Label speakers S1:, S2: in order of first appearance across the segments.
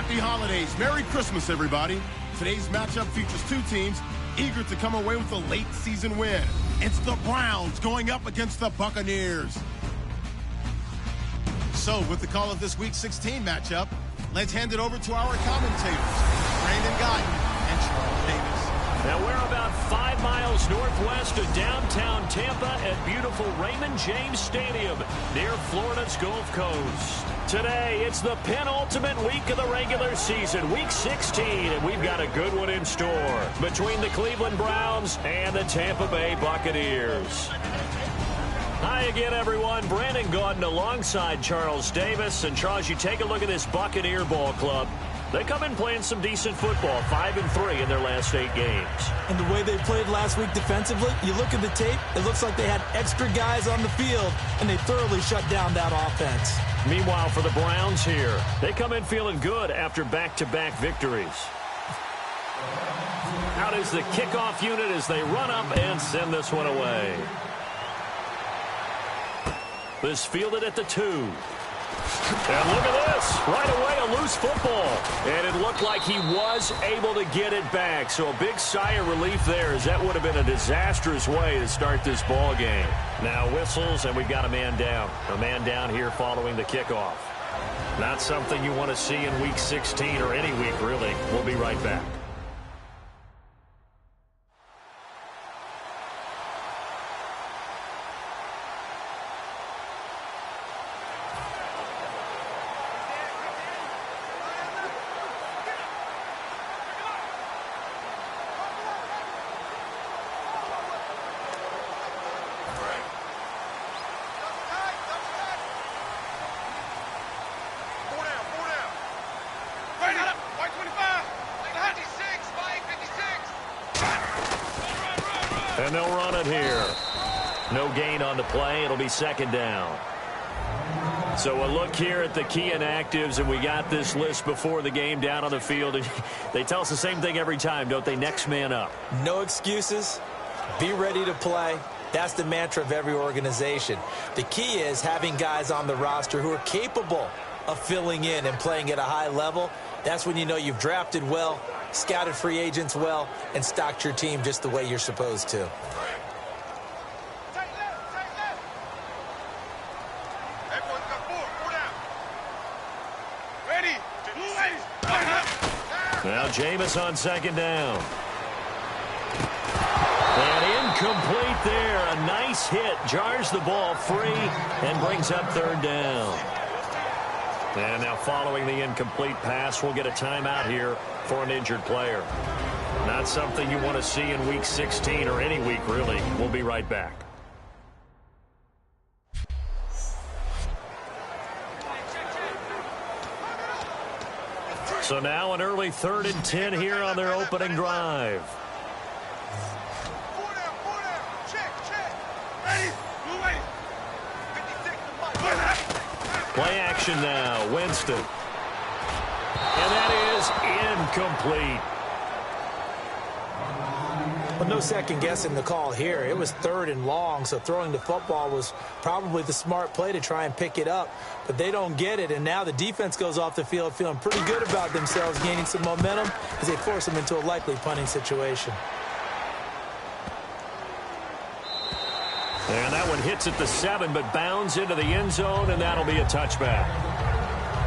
S1: Happy holidays. Merry Christmas, everybody. Today's matchup features two teams eager to come away with a late season win. It's the Browns going up against the Buccaneers. So, with the call of this Week 16 matchup, let's hand it over to our commentators, Brandon Guyton and Charles Davis.
S2: Now, we're about 5 miles northwest of downtown Tampa at beautiful Raymond James Stadium near Florida's Gulf Coast. Today, it's the penultimate week of the regular season, Week 16, and we've got a good one in store between the Cleveland Browns and the Tampa Bay Buccaneers. Hi again, everyone. Brandon Guyton alongside Charles Davis. And Charles, you take a look at this Buccaneer ball club. They come in playing some decent football, 5-3 in their last 8 games.
S3: And the way they played last week defensively, you look at the tape, it looks like they had extra guys on the field, and they thoroughly shut down that offense.
S2: Meanwhile, for the Browns here, they come in feeling good after back-to-back victories. Out is the kickoff unit as they run up and send this one away. This fielded at the 2. And look at this. Right away, a loose football. And it looked like he was able to get it back. So a big sigh of relief there, as that would have been a disastrous way to start this ball game. Now whistles, and we've got a man down. A man down here following the kickoff. Not something you want to see in Week 16 or any week, really. We'll be right back. And they'll run it here. No gain on the play. It'll be second down. So a look here at the key inactives, and we got this list before the game down on the field. And they tell us the same thing every time, don't they? Next man up.
S3: No excuses. Be ready to play. That's the mantra of every organization. The key is having guys on the roster who are capable of filling in and playing at a high level. That's when you know you've drafted well, scouted free agents well, and stocked your team just the way you're supposed to.
S2: Now Jameis on second down. And incomplete there. A nice hit. Jars the ball free and brings up third down. And now following the incomplete pass, we'll get a timeout here for an injured player. Not something you want to see in Week 16 or any week, really. We'll be right back. So now an early 3rd and 10 here on their opening drive. Play action now. Winston. And that is incomplete.
S3: Well, no second guessing the call here. It was 3rd and long, so throwing the football was probably the smart play to try and pick it up. But they don't get it, and now the defense goes off the field feeling pretty good about themselves, gaining some momentum as they force them into a likely punting situation.
S2: And that one hits at the 7, but bounds into the end zone, and that'll be a touchback.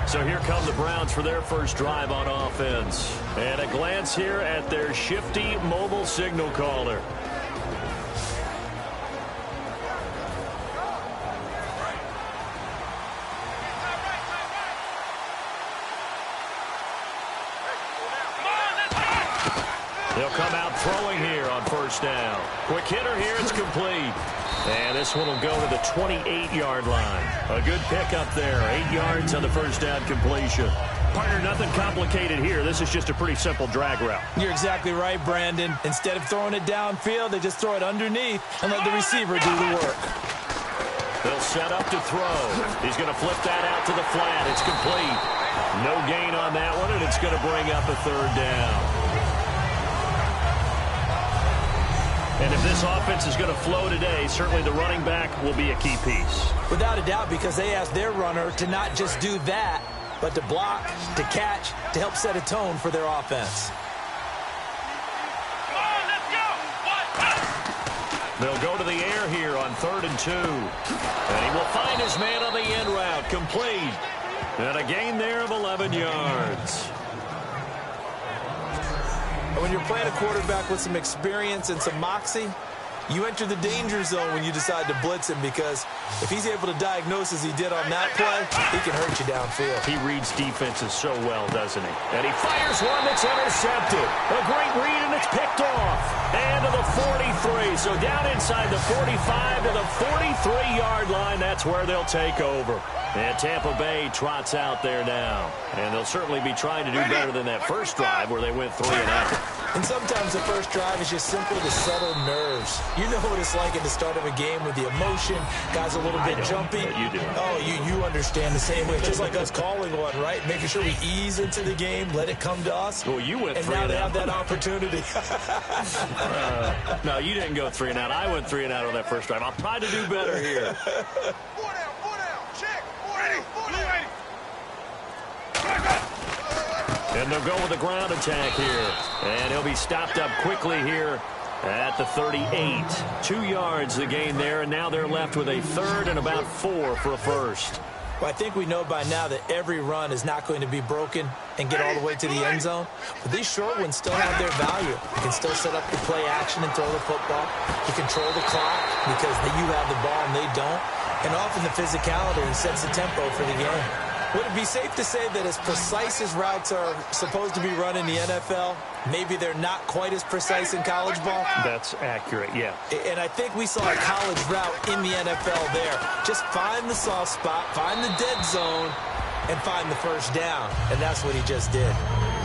S2: So here come the Browns for their first drive on offense. And a glance here at their shifty mobile signal caller. They'll come out throwing here on first down. Quick hitter here, it's complete. And this one will go to the 28-yard line. A good pickup there. 8 yards on the first down completion. Partner, nothing complicated here. This is just a pretty simple drag route.
S3: You're exactly right, Brandon. Instead of throwing it downfield, they just throw it underneath and let the receiver do the work.
S2: They'll set up to throw. He's going to flip that out to the flat. It's complete. No gain on that one, and it's going to bring up a third down. And if this offense is going to flow today, certainly the running back will be a key piece.
S3: Without a doubt, because they asked their runner to not just do that, but to block, to catch, to help set a tone for their offense.
S2: They'll go to the air here on 3rd and 2. And he will find his man on the end route. Complete. And a gain there of 11 yards.
S3: When you're playing a quarterback with some experience and some moxie, you enter the danger zone when you decide to blitz him, because if he's able to diagnose as he did on that play, he can hurt you downfield.
S2: He reads defenses so well, doesn't he? And he fires one that's intercepted. A great read, and it's picked off. And to the 43. So down inside the 45 to the 43-yard line. That's where they'll take over. And Tampa Bay trots out there now. And they'll certainly be trying to do better than that first drive where they went 3-and-out.
S3: And sometimes the first drive is just simply to settle nerves. You know what it's like at the start of a game with the emotion, guys a little bit jumpy.
S2: But you do.
S3: Oh, you understand the same way. Just like us calling one, right? Making sure we ease into the game, let it come to us.
S2: Well, you went 3-and-out.
S3: And now they have that opportunity.
S2: No, you didn't go 3-and-out. I went 3-and-out on that first drive. I'll try to do better here. And they'll go with the ground attack here. And he'll be stopped up quickly here at the 38. 2 yards the gain there, and now they're left with a 3rd and about 4 for a first.
S3: Well, I think we know by now that every run is not going to be broken and get all the way to the end zone. But these short ones still have their value. You can still set up the play action and throw the football. You control the clock because you have the ball and they don't. And often the physicality sets the tempo for the game. Would it be safe to say that as precise as routes are supposed to be run in the NFL, maybe they're not quite as precise in college ball?
S2: That's accurate, yeah.
S3: And I think we saw a college route in the NFL there. Just find the soft spot, find the dead zone, and find the first down. And that's what he just did.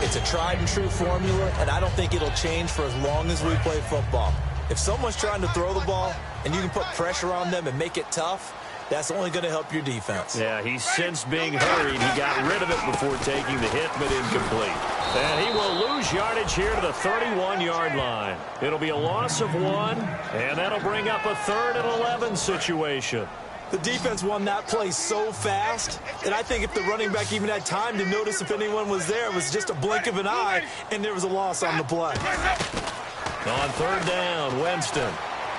S3: It's a tried and true formula, and I don't think it'll change for as long as we play football. If someone's trying to throw the ball and you can put pressure on them and make it tough, that's only going to help your defense.
S2: Yeah, he's since being hurried. He got rid of it before taking the hit, but incomplete. And he will lose yardage here to the 31-yard line. It'll be a loss of 1, and that'll bring up a 3rd and 11 situation.
S3: The defense won that play so fast, and I think if the running back even had time to notice if anyone was there, it was just a blink of an eye, and there was a loss on the play.
S2: On 3rd down, Winston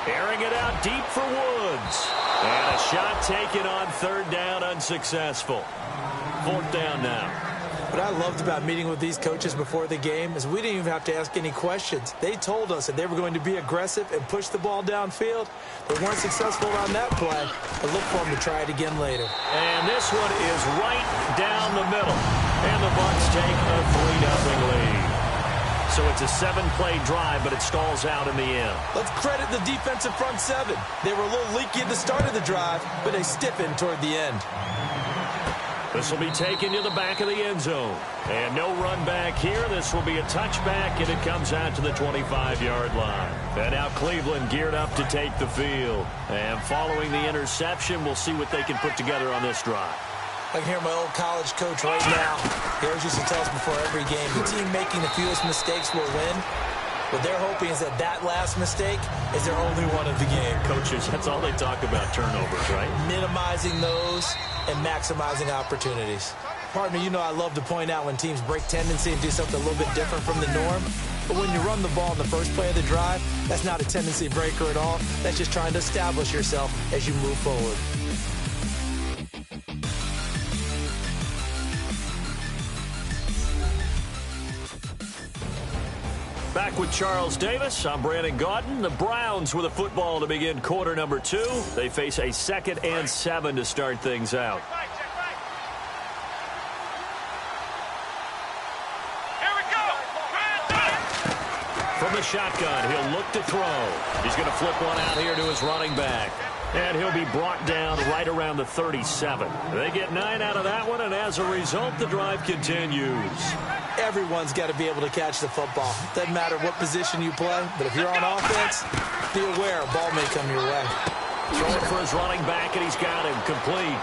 S2: airing it out deep for Woods. And a shot taken on 3rd down, unsuccessful. 4th down now.
S3: What I loved about meeting with these coaches before the game is we didn't even have to ask any questions. They told us that they were going to be aggressive and push the ball downfield. They weren't successful on that play, but look for them to try it again later.
S2: And this one is right down the middle. And the Bucs take a 3-0 lead. So it's a 7-play drive, but it stalls out in the end.
S3: Let's credit the defensive front 7. They were a little leaky at the start of the drive, but they stiffened toward the end.
S2: This will be taken to the back of the end zone. And no run back here. This will be a touchback, and it comes out to the 25-yard line. And now Cleveland geared up to take the field. And following the interception, we'll see what they can put together on this drive.
S3: I can hear my old college coach right now. He always used to tell us before every game, the team making the fewest mistakes will win. What they're hoping is that last mistake is their only one of the game.
S2: Coaches, that's all they talk about, turnovers, right?
S3: Minimizing those and maximizing opportunities. Partner, you know I love to point out when teams break tendency and do something a little bit different from the norm. But when you run the ball in the first play of the drive, that's not a tendency breaker at all. That's just trying to establish yourself as you move forward.
S2: Back with Charles Davis. I'm Brandon Gaudin. The Browns with a football to begin quarter number 2. They face a 2nd and 7 to start things out.
S4: Here we go.
S2: From the shotgun, he'll look to throw. He's going to flip one out here to his running back. And he'll be brought down right around the 37. They get 9 out of that one, and as a result, the drive continues.
S3: Everyone's got to be able to catch the football. Doesn't matter what position you play, but if you're on offense, be aware a ball may come your way.
S2: Throwing for his running back, and he's got him complete.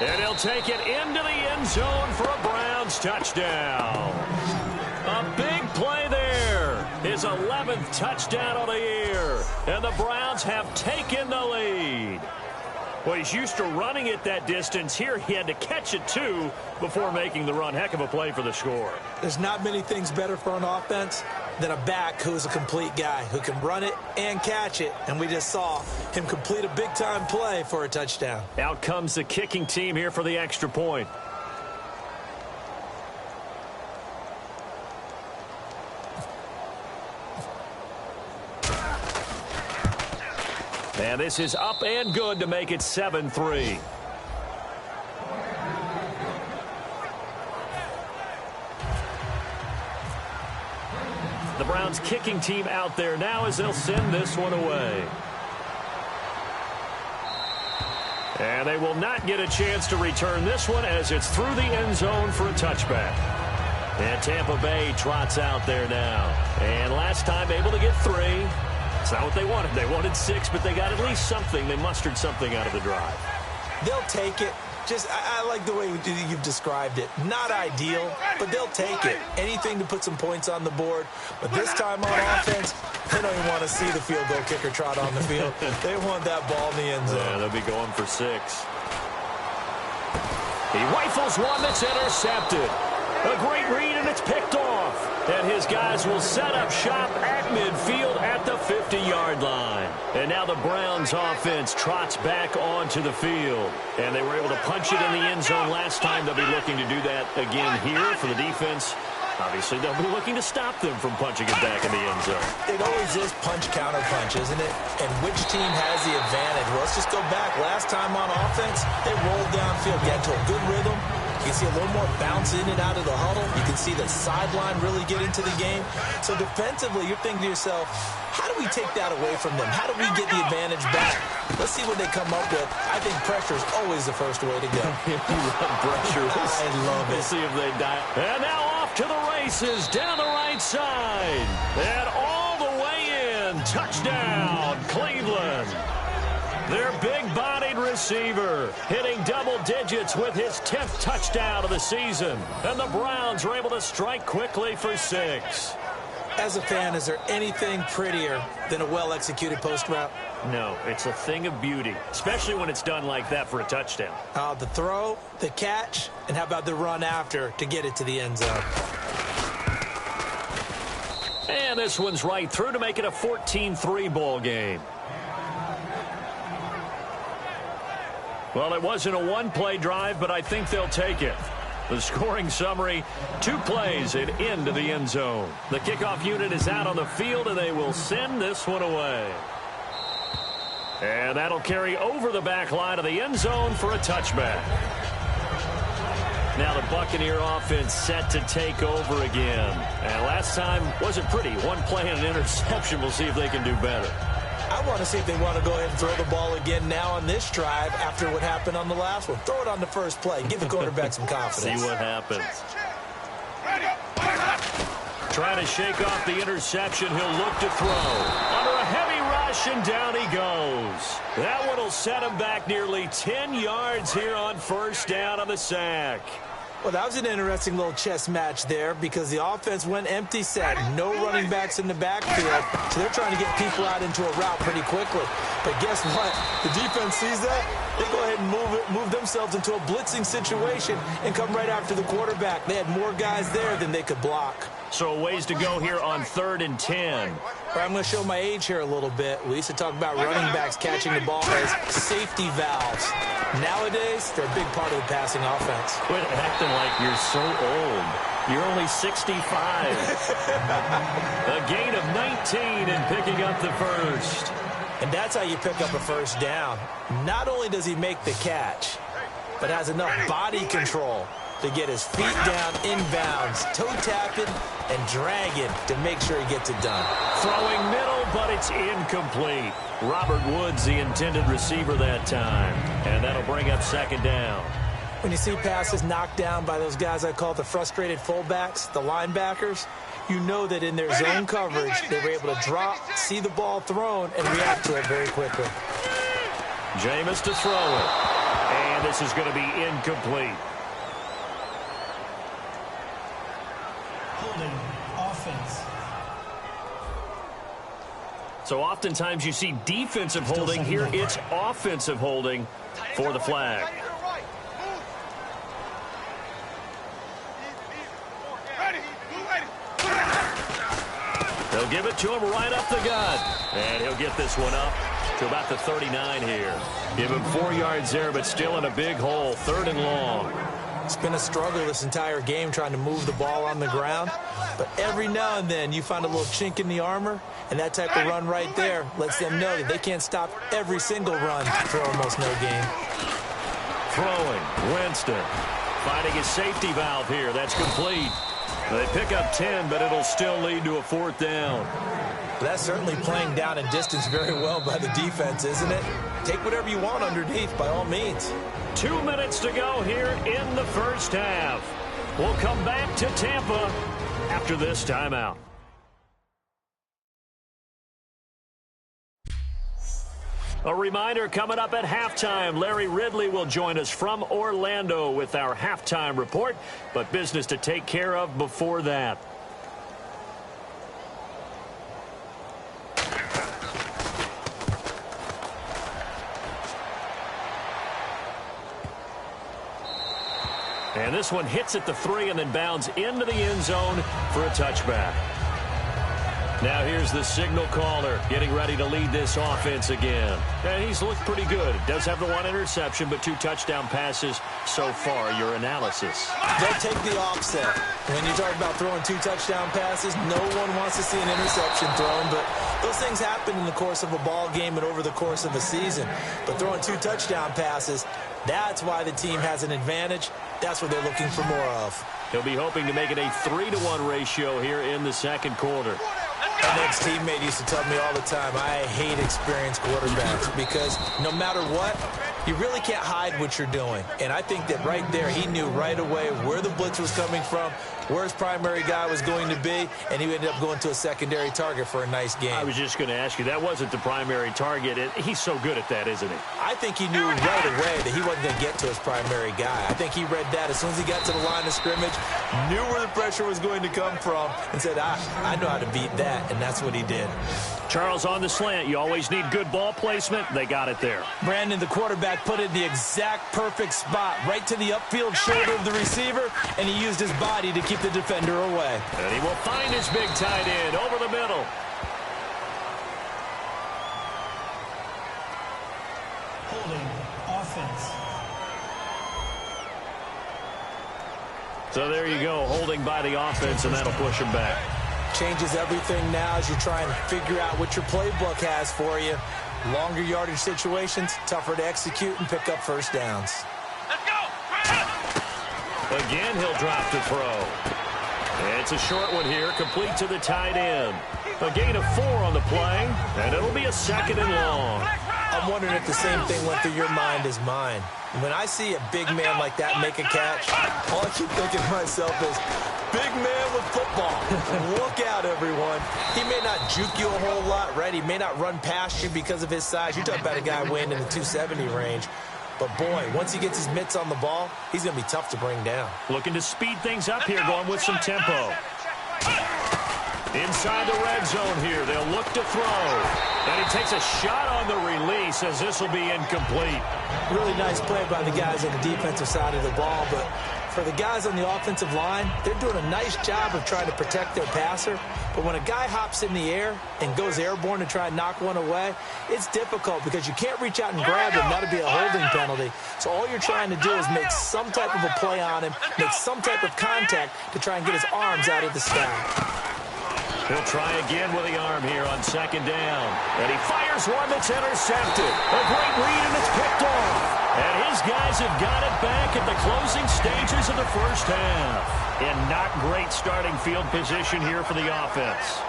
S2: And he'll take it into the end zone for a Browns touchdown. A big play there. His 11th touchdown of the year. And the Browns have taken the lead. Well, he's used to running it that distance. Here he had to catch it, too, before making the run. Heck of a play for the score.
S3: There's not many things better for an offense than a back who's a complete guy, who can run it and catch it. And we just saw him complete a big-time play for a touchdown.
S2: Out comes the kicking team here for the extra point. And this is up and good to make it 7-3. The Browns kicking team out there now as they'll send this one away. And they will not get a chance to return this one as it's through the end zone for a touchback. And Tampa Bay trots out there now. And last time able to get 3. It's not what they wanted. They wanted 6, but they got at least something. They mustered something out of the drive.
S3: They'll take it. I like the way you've described it. Not ideal, but they'll take it. Anything to put some points on the board. But this time on offense, they don't even want to see the field goal kicker trot on the field. They want that ball in the end zone.
S2: Yeah, they'll be going for 6. He rifles one that's intercepted. A great read, and it's picked off. And his guys will set up shop at midfield at the 50-yard line. And now the Browns offense trots back onto the field. And they were able to punch it in the end zone last time. They'll be looking to do that again here for the defense. Obviously, they'll be looking to stop them from punching it back in the end zone.
S3: It always is punch-counter-punch, isn't it? And which team has the advantage? Well, let's just go back. Last time on offense, they rolled downfield, get to a good rhythm. You can see a little more bounce in and out of the huddle. You can see the sideline really get into the game. So defensively, you're thinking to yourself, how do we take that away from them? How do we get the advantage back? Let's see what they come up with. I think pressure is always the first way to go.
S2: You love pressure.
S3: I love it.
S2: We'll see if they die. And now off to the races down the right side. And all the way in. Touchdown, Cleveland. Their big-bodied receiver hitting double digits with his 10th touchdown of the season. And the Browns are able to strike quickly for 6.
S3: As a fan, is there anything prettier than a well-executed post route?
S2: No, it's a thing of beauty, especially when it's done like that for a touchdown.
S3: The throw, the catch, and how about the run after to get it to the end zone?
S2: And this one's right through to make it a 14-3 ball game. Well, it wasn't a one-play drive, but I think they'll take it. The scoring summary, 2 plays and into the end zone. The kickoff unit is out on the field, and they will send this one away. And that'll carry over the back line of the end zone for a touchback. Now the Buccaneer offense set to take over again. And last time wasn't pretty. 1 play and an interception. We'll see if they can do better.
S3: I want to see if they want to go ahead and throw the ball again now on this drive after what happened on the last one. Throw it on the first play. Give the quarterback some confidence.
S2: See what happens. Trying to shake off the interception. He'll look to throw. Under a heavy rush, and down he goes. That one will set him back nearly 10 yards here on first down on the sack.
S3: Well, that was an interesting little chess match there because the offense went empty set. No running backs in the backfield, so they're trying to get people out into a route pretty quickly. But guess what? The defense sees that. They go ahead and move themselves into a blitzing situation and come right after the quarterback. They had more guys there than they could block.
S2: So a ways to go here on 3rd and 10.
S3: I'm going to show my age here a little bit. We used to talk about running backs catching the ball as safety valves. Nowadays, they're a big part of the passing offense.
S2: Quit acting like you're so old. You're only 65. A gain of 19 and picking up the first.
S3: And that's how you pick up a first down. Not only does he make the catch, but has enough body control to get his feet down inbounds, toe tapping and dragging to make sure he gets it done.
S2: Throwing middle, but it's incomplete. Robert Woods, the intended receiver that time. And that'll bring up 2nd down.
S3: When you see passes knocked down by those guys I call the frustrated fullbacks, the linebackers, you know that in their zone coverage, they were able to drop, see the ball thrown, and react to it very quickly.
S2: Jameis to throw it. And this is going to be incomplete. So oftentimes you see defensive holding. Here it's offensive holding for the flag. They'll give it to him right up the gut. And he'll get this one up to about the 39 here. Give him 4 yards there, but still in a big hole. 3rd and long.
S3: It's been a struggle this entire game trying to move the ball on the ground. But every now and then you find a little chink in the armor, and that type of run right there lets them know that they can't stop every single run for almost no gain.
S2: Throwing, Winston finding his safety valve here. That's complete. They pick up 10, but it'll still lead to a 4th down.
S3: That's certainly playing down in distance very well by the defense, isn't it? Take whatever you want underneath, by all means.
S2: 2 minutes to go here in the first half. We'll come back to Tampa after this timeout. A reminder, coming up at halftime, Larry Ridley will join us from Orlando with our halftime report, but business to take care of before that. And this one hits at the 3 and then bounds into the end zone for a touchback. Now here's the signal caller getting ready to lead this offense again. And he's looked pretty good. Does have the 1 interception, but 2 touchdown passes so far. Your analysis.
S3: They'll take the offset. When you talk about throwing 2 touchdown passes, no one wants to see an interception thrown, but those things happen in the course of a ball game and over the course of a season. But throwing 2 touchdown passes, that's why the team has an advantage. That's what they're looking for more of.
S2: He'll be hoping to make it a 3-to-1 ratio here in the second quarter.
S3: My ex-teammate used to tell me all the time, I hate experienced quarterbacks because no matter what, you really can't hide what you're doing. And I think that right there, he knew right away where the blitz was coming from, where his primary guy was going to be, and he ended up going to a secondary target for a nice game.
S2: I was just going to ask you, that wasn't the primary target. He's so good at that, isn't he?
S3: I think he knew right away that he wasn't going to get to his primary guy. I think he read that as soon as he got to the line of scrimmage, knew where the pressure was going to come from, and said, I know how to beat that, and that's what he did.
S2: Charles, on the slant, you always need good ball placement. They got it there.
S3: Brandon, the quarterback, put it in the exact perfect spot, right to the upfield shoulder of the receiver, and he used his body to keep the defender away.
S2: And he will find his big tight end over the middle.
S4: Holding offense.
S2: So there you go, holding by the offense, and that'll push him back.
S3: Changes everything now as you're trying to figure out what your playbook has for you. Longer yardage situations, tougher to execute and pick up first downs.
S5: Let's go!
S2: Again, he'll drop to throw. And it's a short one here, complete to the tight end. A gain of 4 on the play, and it'll be a 2nd and long.
S3: I'm wondering if the same thing went through your mind as mine. When I see a big man like that make a catch, all I keep thinking to myself is, big man with football. Look out, everyone. He may not juke you a whole lot, right? He may not run past you because of his size. You're talking about a guy weighing in the 270 range. But, boy, once he gets his mitts on the ball, he's going to be tough to bring down.
S2: Looking to speed things up here, going with some tempo. Inside the red zone here, they'll look to throw. And he takes a shot on the release as this will be incomplete.
S3: Really nice play by the guys on the defensive side of the ball, but for the guys on the offensive line, they're doing a nice job of trying to protect their passer. But when a guy hops in the air and goes airborne to try and knock one away, it's difficult because you can't reach out and grab him. That'll be a holding penalty. So all you're trying to do is make some type of a play on him, make some type of contact to try and get his arms out of the sky.
S2: He'll try again with the arm here on 2nd down. And he fires one that's intercepted. A great read, and it's picked off. And his guys have got it back at the closing stages of the first half. And not great starting field position here for the offense.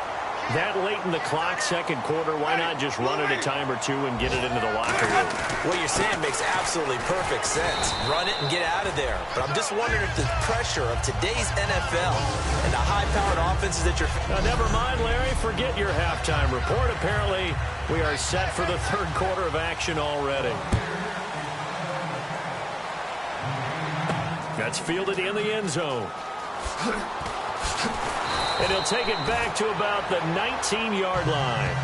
S2: That late in the clock, second quarter, why not just run it a time or two and get it into the locker room?
S3: What you're saying makes absolutely perfect sense. Run it and get out of there. But I'm just wondering if the pressure of today's NFL and the high-powered offenses that you're...
S2: Now, never mind, Larry. Forget your halftime report. Apparently, we are set for the third quarter of action already. That's fielded in the end zone. And he'll take it back to about the 19-yard line.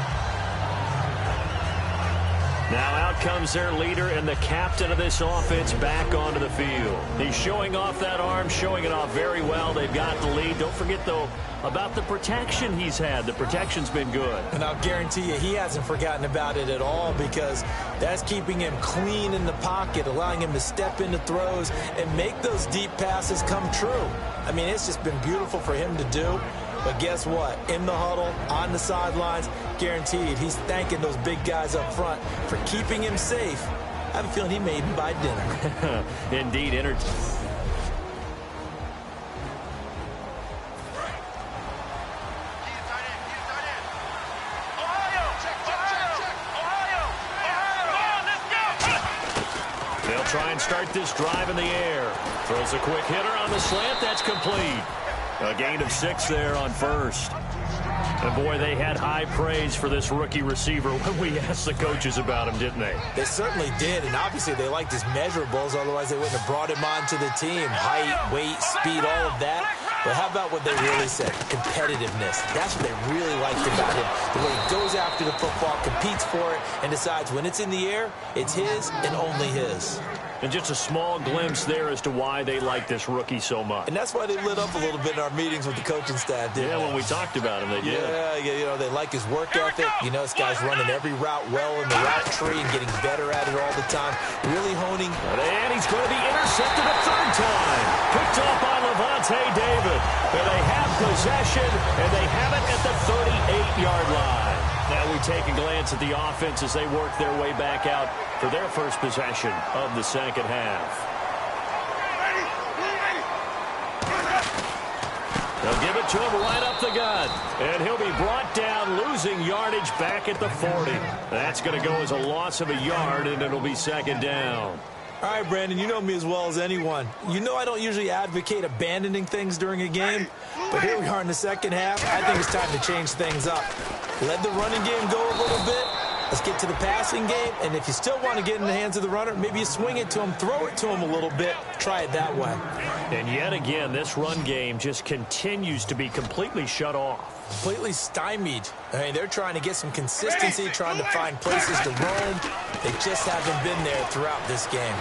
S2: Now out comes their leader and the captain of this offense back onto the field. He's showing off that arm, showing it off very well. They've got the lead. Don't forget, though, about the protection he's had. The protection's been good.
S3: And I'll guarantee you he hasn't forgotten about it at all, because that's keeping him clean in the pocket, allowing him to step into throws and make those deep passes come true. I mean, it's just been beautiful for him to do. But guess what? In the huddle, on the sidelines, guaranteed he's thanking those big guys up front for keeping him safe. I have a feeling he may even buy dinner.
S2: Indeed, They'll try and start this drive in the air. Throws a quick hitter on the slant. That's complete. A gain of 6 there on first. And, boy, they had high praise for this rookie receiver when we asked the coaches about him, didn't they?
S3: They certainly did, and obviously they liked his measurables. Otherwise, they wouldn't have brought him onto the team. Height, weight, speed, all of that. But how about what they really said? Competitiveness. That's what they really liked about him. The way he goes after the football, competes for it, and decides when it's in the air, it's his and only his.
S2: And just a small glimpse there as to why they like this rookie so much.
S3: And that's why they lit up a little bit in our meetings with the coaching staff, didn't they?
S2: Yeah, when we talked about him, they did.
S3: Yeah, you know, they like his work ethic. You know, this guy's running every route well in the route tree and getting better at it all the time. Really honing.
S2: And he's going to be intercepted a third time. Picked off by Levante David. And they have possession, and they have it at the 38-yard line. Now we take a glance at the offense as they work their way back out for their first possession of the second half. They'll give it to him right up the gut. And he'll be brought down, losing yardage back at the 40. That's going to go as a loss of a yard, and it'll be second down.
S3: All right, Brandon, you know me as well as anyone. You know I don't usually advocate abandoning things during a game, but here we are in the second half. I think it's time to change things up. Let the running game go a little bit. Let's get to the passing game, and if you still want to get in the hands of the runner, maybe you swing it to him, throw it to him a little bit, try it that way.
S2: And yet again, this run game just continues to be completely shut off.
S3: Completely stymied. I mean, they're trying to get some consistency, trying to find places to roam. They just haven't been there throughout this game.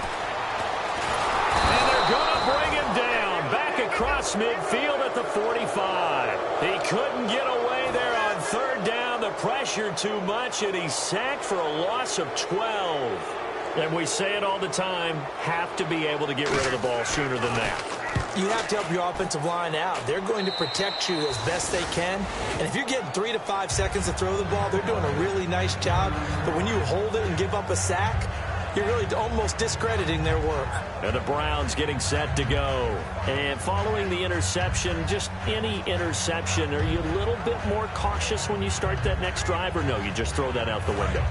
S2: And they're going to bring him down, back across midfield at the 45. He couldn't get away there on third down. The pressure too much, and he's sacked for a loss of 12. And we say it all the time, have to be able to get rid of the ball sooner than that.
S3: You have to help your offensive line out. They're going to protect you as best they can. And if you're getting 3 to 5 seconds to throw the ball, they're doing a really nice job. But when you hold it and give up a sack, you're really almost discrediting their work.
S2: And the Browns getting set to go. And following the interception, just any interception, are you a little bit more cautious when you start that next drive, or no, you just throw that out the window?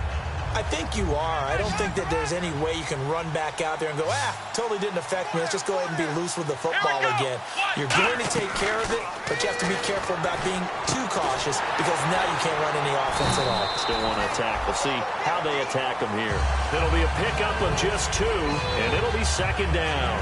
S3: I think you are. I don't think that there's any way you can run back out there and go, totally didn't affect me. Let's just go ahead and be loose with the football again. You're going to take care of it, but you have to be careful about being too cautious, because now you can't run any offense at all.
S2: Still want to attack. We'll see how they attack them here. It'll be a pickup of just 2, and it'll be second down.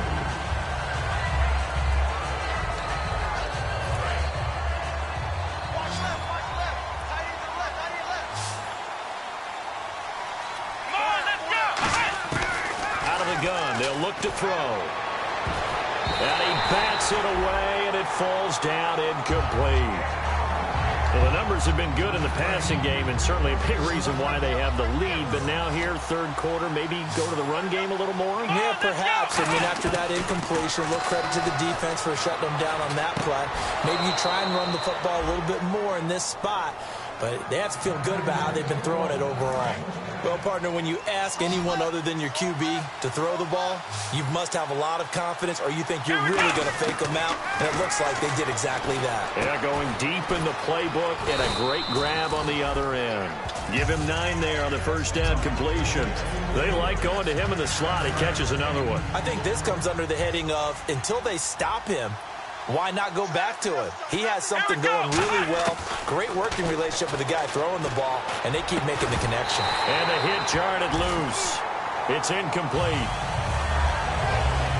S2: They'll look to throw. And he bats it away, and it falls down incomplete. Well, the numbers have been good in the passing game, and certainly a big reason why they have the lead. But now here, third quarter, maybe go to the run game a little more?
S3: Yeah, perhaps. I mean, after that incompletion, a little credit to the defense for shutting them down on that play. Maybe you try and run the football a little bit more in this spot. But they have to feel good about how they've been throwing it overall. Well, partner, when you ask anyone other than your QB to throw the ball, you must have a lot of confidence, or you think you're really going to fake them out, and it looks like they did exactly that.
S2: Yeah, going deep in the playbook, and a great grab on the other end. Give him 9 there on the first down completion. They like going to him in the slot. He catches another one.
S3: I think this comes under the heading of, until they stop him, why not go back to it? He has something going really well. Great working relationship with the guy throwing the ball, and they keep making the connection.
S2: And the hit jarred it loose. It's incomplete.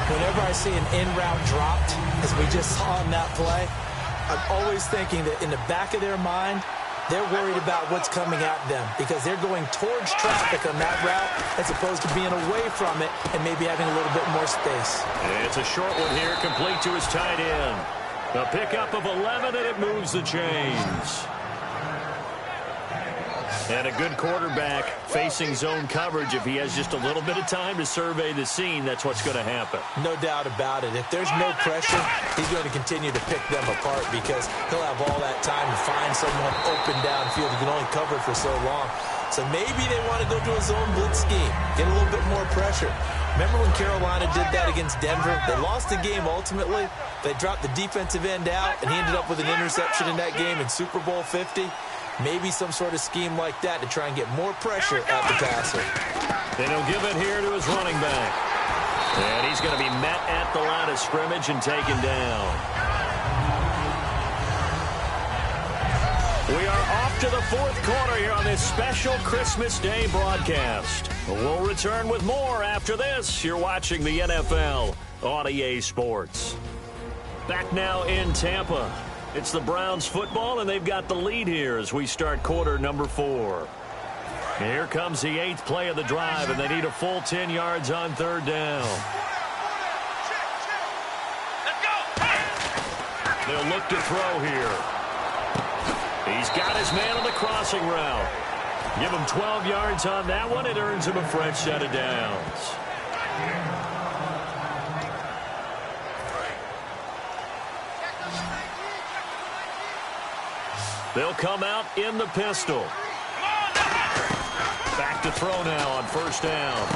S3: Whenever I see an in-route dropped, as we just saw in that play, I'm always thinking that in the back of their mind, They're worried about what's coming at them because they're going towards traffic on that route as opposed to being away from it and maybe having a little bit more space.
S2: It's a short one here, complete to his tight end. A pickup of 11, and it moves the chains. And a good quarterback facing zone coverage. If he has just a little bit of time to survey the scene, that's what's going to happen.
S3: No doubt about it. If there's no pressure, he's going to continue to pick them apart because he'll have all that time to find someone open downfield. He can only cover for so long. So maybe they want to go to a zone blitz scheme, get a little bit more pressure. Remember when Carolina did that against Denver? They lost the game ultimately. They dropped the defensive end out, and he ended up with an interception in that game in Super Bowl 50. Maybe some sort of scheme like that to try and get more pressure at the passer.
S2: And he'll give it here to his running back. And he's going to be met at the line of scrimmage and taken down. We are off to the fourth quarter here on this special Christmas Day broadcast. We'll return with more after this. You're watching the NFL on EA Sports. Back now in Tampa. It's the Browns football, and they've got the lead here as we start quarter number 4. Here comes the 8th play of the drive, and they need a full 10 yards on third down. They'll look to throw here. He's got his man on the crossing route. Give him 12 yards on that one. It earns him a fresh set of downs. They'll come out in the pistol. Back to throw now on first down.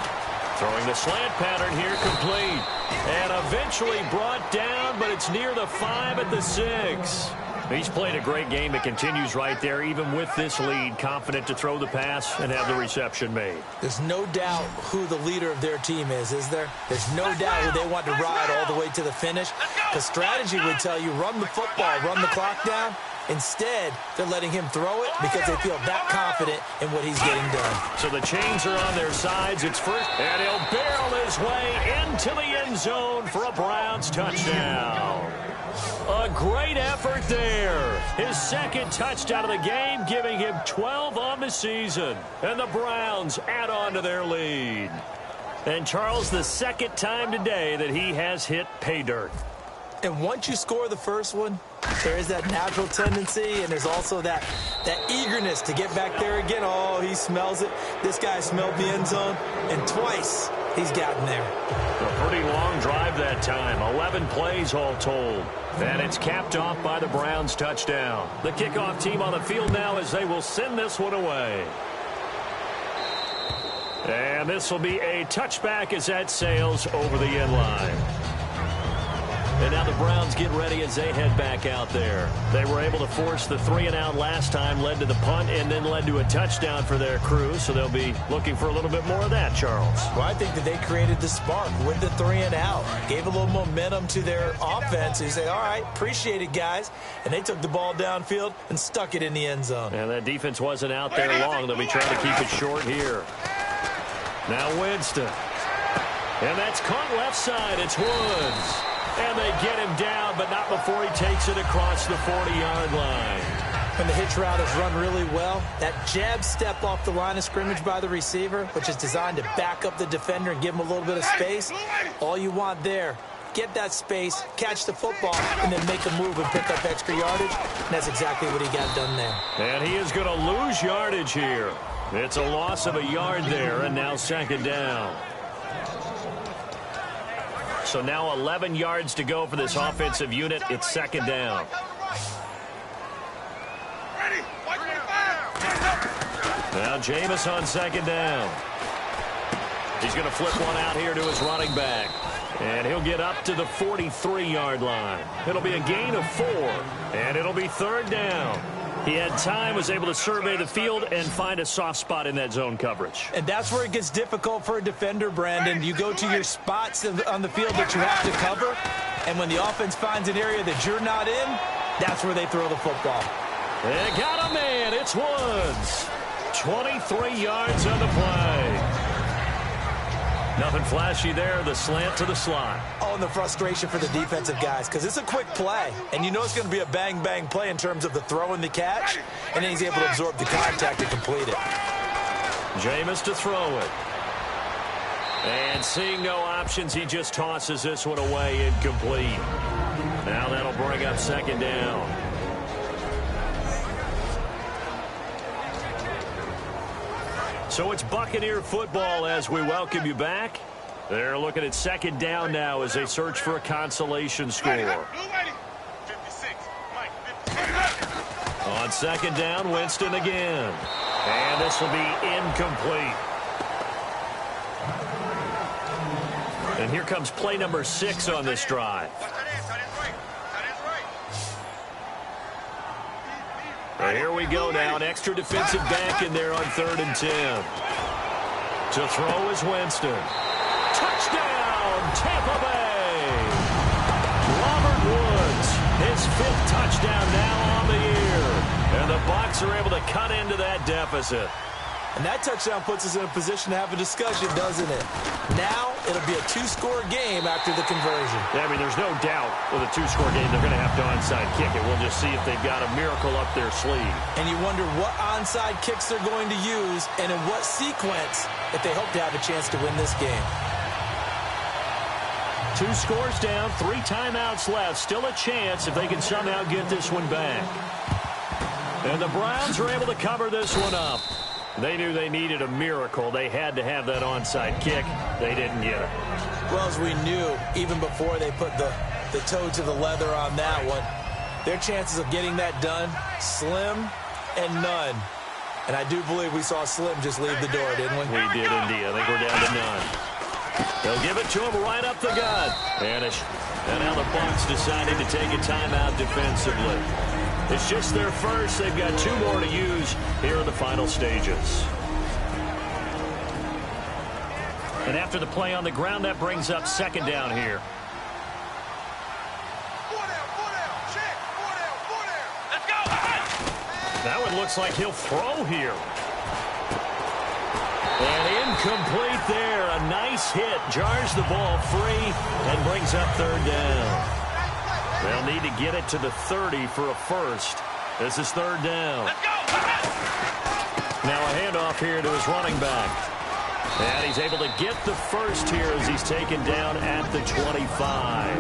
S2: Throwing the slant pattern here, complete. And eventually brought down, but it's near the 5 at the 6. He's played a great game. It continues right there, even with this lead. Confident to throw the pass and have the reception made.
S3: There's no doubt who the leader of their team is there? There's no doubt who they want to ride all the way to the finish. Because strategy would tell you, run the football, run the clock down. Instead, they're letting him throw it because they feel that confident in what he's getting done.
S2: So the chains are on their sides. It's first, and he'll barrel his way into the end zone for a Browns touchdown. A great effort there. His second touchdown of the game, giving him 12 on the season. And the Browns add on to their lead. And Charles, the second time today that he has hit pay dirt.
S3: And once you score the first one, there is that natural tendency, and there's also that eagerness to get back there again. Oh, he smells it. This guy smelled the end zone, and twice he's gotten there.
S2: A pretty long drive that time. 11 plays all told. And it's capped off by the Browns touchdown. The kickoff team on the field now as they will send this one away. And this will be a touchback as that sails over the end line. And now the Browns get ready as they head back out there. They were able to force the 3-and-out last time, led to the punt, and then led to a touchdown for their crew. So they'll be looking for a little bit more of that, Charles.
S3: Well, I think that they created the spark with the 3-and-out. Gave a little momentum to their offense. They say, all right, appreciate it, guys. And they took the ball downfield and stuck it in the end zone.
S2: And that defense wasn't out there long. They'll be trying to keep it short here. Now Winston. And that's caught left side. It's Woods. And they get him down, but not before he takes it across the 40-yard line.
S3: And the hitch route is run really well. That jab step off the line of scrimmage by the receiver, which is designed to back up the defender and give him a little bit of space. All you want there, get that space, catch the football, and then make a move and pick up extra yardage. And that's exactly what he got done there.
S2: And he is going to lose yardage here. It's a loss of a yard there, and now second down. So now 11 yards to go for this offensive unit. It's second down. Now Jameis on second down. He's going to flip one out here to his running back. And he'll get up to the 43-yard line. It'll be a gain of 4. And it'll be third down. He had time, was able to survey the field and find a soft spot in that zone coverage.
S3: And that's where it gets difficult for a defender, Brandon. You go to your spots on the field that you have to cover, and when the offense finds an area that you're not in, that's where they throw the football.
S2: They got a man. It's Woods. 23 yards on the play. Nothing flashy there. The slant to the slot.
S3: Oh, and the frustration for the defensive guys, because it's a quick play. And you know it's going to be a bang-bang play in terms of the throw and the catch. And then he's able to absorb the contact and complete it.
S2: Jameis to throw it. And seeing no options, he just tosses this one away, incomplete. Now that'll bring up second down. So it's Buccaneer football as we welcome you back. They're looking at second down now as they search for a consolation score. On second down, Winston again. And this will be incomplete. And here comes play number 6 on this drive. And here we go now. An extra defensive back in there on 3rd and 10. To throw is Winston. Touchdown, Tampa Bay. Robert Woods, his 5th touchdown now on the year. And the Bucs are able to cut into that deficit.
S3: And that touchdown puts us in a position to have a discussion, doesn't it? Now it'll be a 2-score game after the conversion.
S2: Yeah, I mean, there's no doubt with a 2-score game they're going to have to onside kick it. We'll just see if they've got a miracle up their sleeve.
S3: And you wonder what onside kicks they're going to use and in what sequence if they hope to have a chance to win this game.
S2: 2 scores down, 3 timeouts left. Still a chance if they can somehow get this one back. And the Browns are able to cover this one up. They knew they needed a miracle. They had to have that onside kick. They didn't get it.
S3: Well, as we knew, even before they put the toe to the leather on that one, their chances of getting that done, slim and none. And I do believe we saw Slim just leave the door, didn't we?
S2: We did indeed. I think we're down to none. They'll give it to him right up the gut. And now the Bucs decided to take a timeout defensively. It's just their first. They've got 2 more to use here in the final stages. And after the play on the ground, that brings up second down here. That one looks like he'll throw here. And incomplete there. A nice hit. Jars the ball free and brings up 3rd down. They'll need to get it to the 30 for a first. This is 3rd down. Now a handoff here to his running back. And he's able to get the first here as he's taken down at the 25.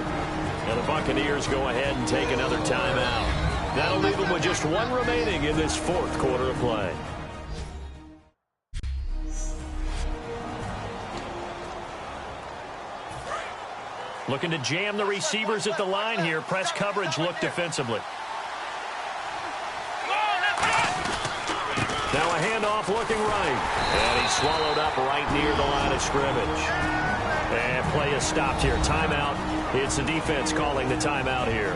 S2: And the Buccaneers go ahead and take another timeout. That'll leave them with just 1 remaining in this 4th quarter of play. Looking to jam the receivers at the line here. Press coverage look defensively. Now a handoff looking right. And he's swallowed up right near the line of scrimmage. And play is stopped here. Timeout. It's the defense calling the timeout here.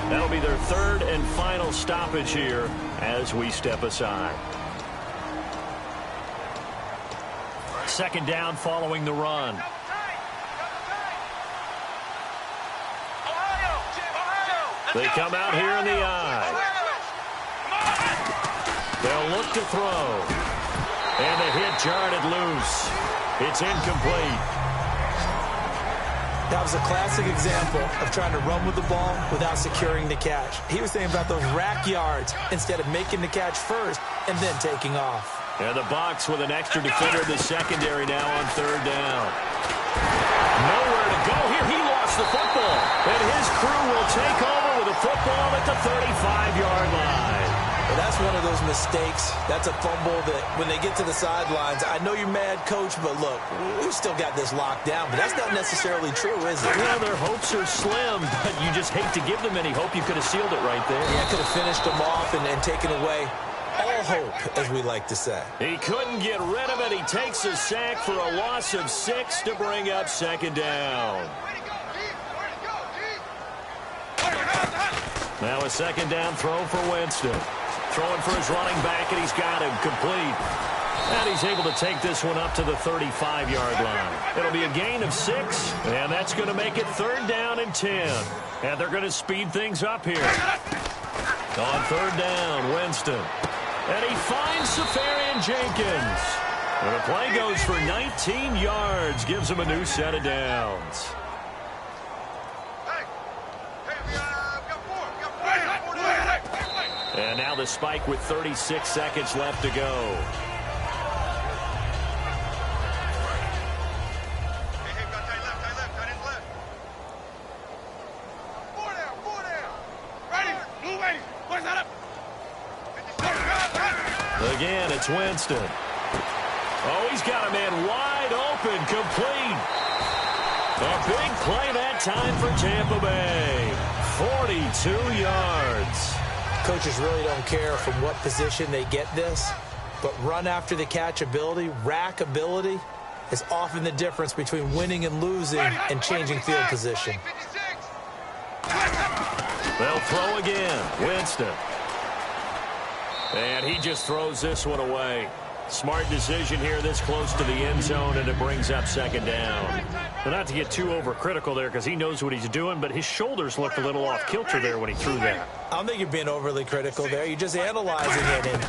S2: That'll be their 3rd and final stoppage here as we step aside. Second down following the run. They come out here in the eye. They'll look to throw. And the hit jarred it loose. It's incomplete.
S3: That was a classic example of trying to run with the ball without securing the catch. He was thinking about those rack yards instead of making the catch first and then taking off.
S2: And the Bucs with an extra defender in the secondary now on 3rd down. Nowhere to go here. He lost the football. And his crew will take over with a football at the 35-yard line.
S3: Well, that's one of those mistakes. That's a fumble that when they get to the sidelines, I know you're mad, Coach, but look, we've still got this locked down. But that's not necessarily true, is it?
S2: Well, their hopes are slim, but you just hate to give them any hope. You could have sealed it right there.
S3: Yeah, could have finished them off and taken away all hope, as we like to say.
S2: He couldn't get rid of it. He takes a sack for a loss of 6 to bring up second down. Now a second down throw for Winston. Throwing for his running back, and he's got him complete. And he's able to take this one up to the 35-yard line. It'll be a gain of 6, and that's going to make it 3rd down and 10. And they're going to speed things up here. On 3rd down, Winston. And he finds Safarian Jenkins. And the play goes for 19 yards, gives him a new set of downs. And now the spike with 36 seconds left to go. Again, it's Winston. Oh, he's got a man wide open, complete. A big play that time for Tampa Bay. 42 yards.
S3: Coaches really don't care from what position they get this, but run after the catch ability, rack ability, is often the difference between winning and losing and changing field position.
S2: They'll throw again. Winston. And he just throws this one away. Smart decision here this close to the end zone, and it brings up second down. But not to get too overcritical there because he knows what he's doing, but his shoulders looked a little off kilter there when he threw that.
S3: I don't think you're being overly critical there. You're just analyzing it, and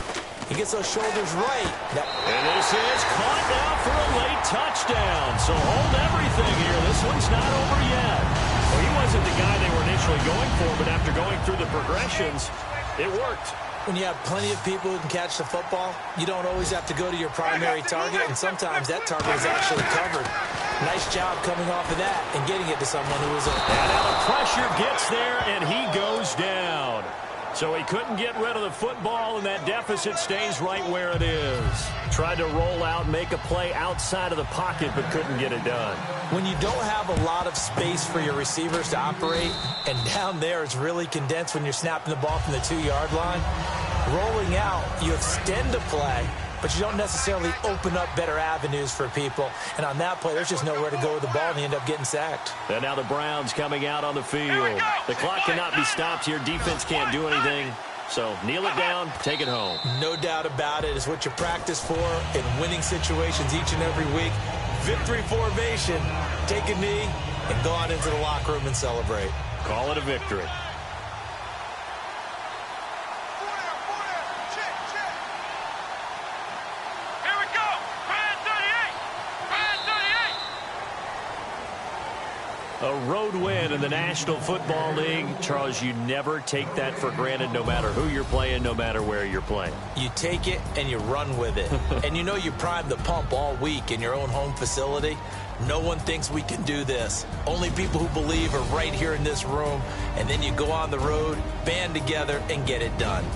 S3: he gets those shoulders right.
S2: And this is caught now for a late touchdown. So hold everything here. This one's not over yet. Well, he wasn't the guy they were initially going for, but after going through the progressions, it worked.
S3: When you have plenty of people who can catch the football, you don't always have to go to your primary target, and sometimes that target is actually covered. Nice job coming off of that and getting it to someone who is open.
S2: And now the pressure gets there, and he goes down. So he couldn't get rid of the football, and that deficit stays right where it is. Tried to roll out, make a play outside of the pocket, but couldn't get it done.
S3: When you don't have a lot of space for your receivers to operate, and down there it's really condensed when you're snapping the ball from the 2-yard line, rolling out, you extend the play, but you don't necessarily open up better avenues for people. And on that play, there's just nowhere to go with the ball, and you end up getting sacked.
S2: And now the Browns coming out on the field. The clock cannot be stopped here. Defense can't do anything. So kneel it down, take it home.
S3: No doubt about it. It's what you practice for in winning situations each and every week. Victory formation. Take a knee and go on into the locker room and celebrate.
S2: Call it a victory. A road win in the National Football League. Charles, you never take that for granted no matter who you're playing, no matter where you're playing.
S3: You take it and you run with it. And you know you primed the pump all week in your own home facility. No one thinks we can do this. Only people who believe are right here in this room. And then you go on the road, band together, and get it done.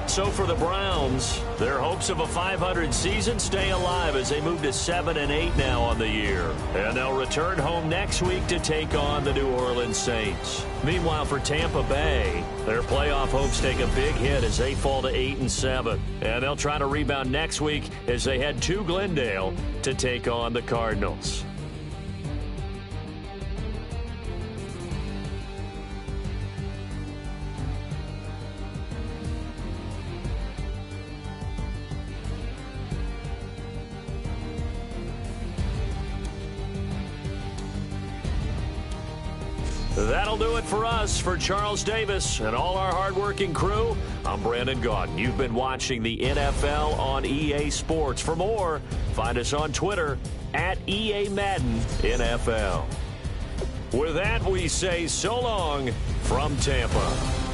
S2: So for the Browns, their hopes of a 500 season stay alive as they move to 7-8 now on the year. And they'll return home next week to take on the New Orleans Saints. Meanwhile, for Tampa Bay, their playoff hopes take a big hit as they fall to 8-7. And they'll try to rebound next week as they head to Glendale to take on the Cardinals. That'll do it for us. For Charles Davis and all our hardworking crew, I'm Brandon Gaudin. You've been watching the NFL on EA Sports. For more, find us on Twitter at EA Madden NFL. With that, we say so long from Tampa.